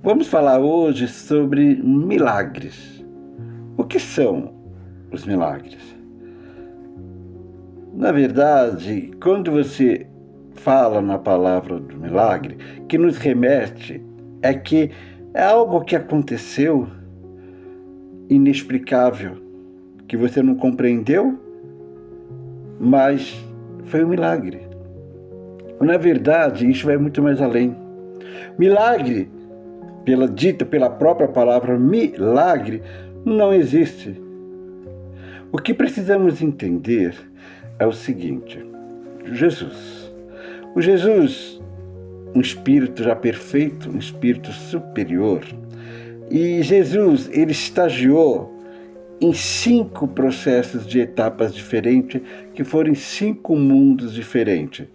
Vamos falar hoje sobre milagres. O que são os milagres? Na verdade, quando você fala na palavra do milagre, que nos remete é que é algo que aconteceu inexplicável, que você não compreendeu, mas foi um milagre. Na verdade, isso vai muito mais além. Milagre, dita pela própria palavra milagre, não existe. O que precisamos entender é o seguinte: o Jesus, um espírito já perfeito, um espírito superior, e Jesus, ele estagiou em 5 processos de etapas diferentes, que foram em 5 mundos diferentes.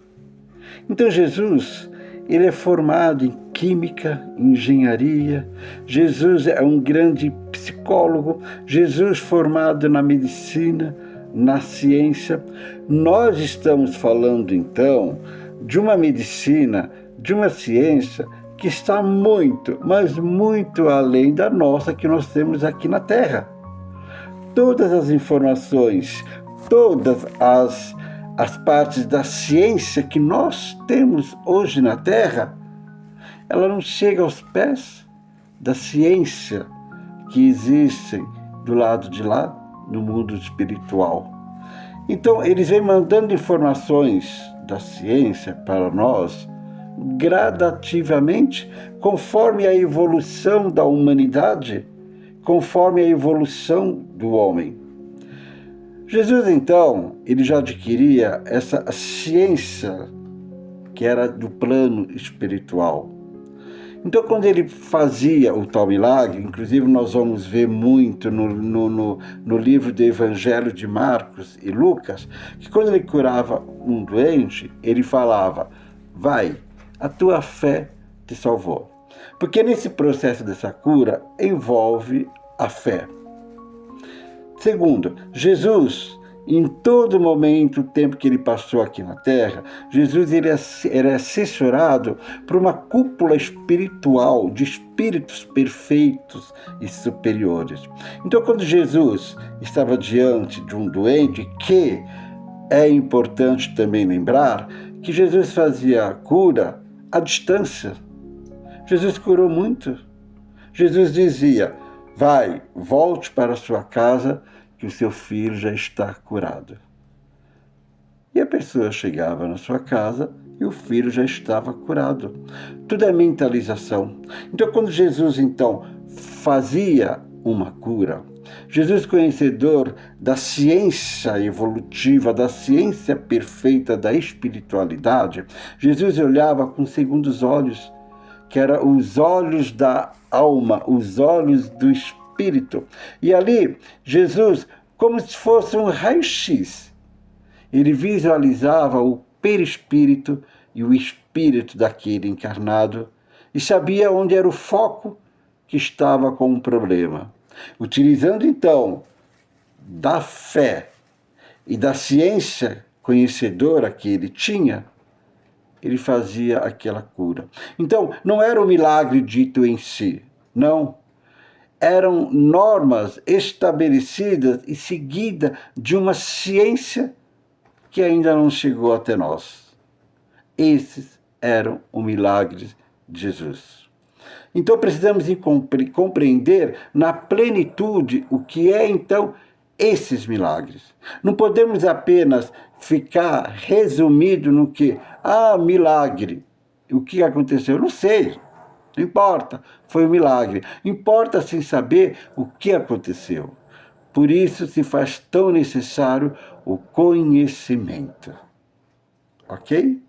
Então Jesus, ele é formado em química, engenharia. Jesus é um grande psicólogo. Jesus formado na medicina, na ciência. Nós estamos falando então de uma medicina, de uma ciência que está muito, mas muito além da nossa que nós temos aqui na Terra. Todas as informações, todas as partes da ciência que nós temos hoje na Terra, ela não chega aos pés da ciência que existem do lado de lá, no mundo espiritual. Então, eles vêm mandando informações da ciência para nós gradativamente, conforme a evolução da humanidade, conforme a evolução do homem. Jesus, então, ele já adquiria essa ciência que era do plano espiritual. Então, quando ele fazia o tal milagre, inclusive nós vamos ver muito no livro do Evangelho de Marcos e Lucas, que quando ele curava um doente, ele falava: vai, a tua fé te salvou. Porque nesse processo dessa cura envolve a fé. Segundo, Jesus, em todo momento, o tempo que ele passou aqui na Terra, Jesus era assessorado por uma cúpula espiritual de espíritos perfeitos e superiores. Então, quando Jesus estava diante de um doente, que é importante também lembrar que Jesus fazia a cura à distância. Jesus curou muito. Jesus dizia: vai, volte para a sua casa, que o seu filho já está curado. E a pessoa chegava na sua casa e o filho já estava curado. Tudo é mentalização. Então, quando Jesus, então, fazia uma cura, Jesus, conhecedor da ciência evolutiva, da ciência perfeita da espiritualidade, Jesus olhava com segundos olhos, que eram os olhos da alma, os olhos do espírito. E ali, Jesus, como se fosse um raio-x, ele visualizava o perispírito e o espírito daquele encarnado e sabia onde era o foco que estava com o problema. Utilizando, então, da fé e da ciência conhecedora que ele tinha, ele fazia aquela cura. Então, não era o milagre dito em si, não. Eram normas estabelecidas e seguidas de uma ciência que ainda não chegou até nós. Esses eram os milagres de Jesus. Então, precisamos compreender na plenitude o que é, então, esses milagres. Não podemos apenas ficar resumido no que, milagre. O que aconteceu? Não sei. Não importa. Foi um milagre. Importa sim saber o que aconteceu. Por isso se faz tão necessário o conhecimento. Ok?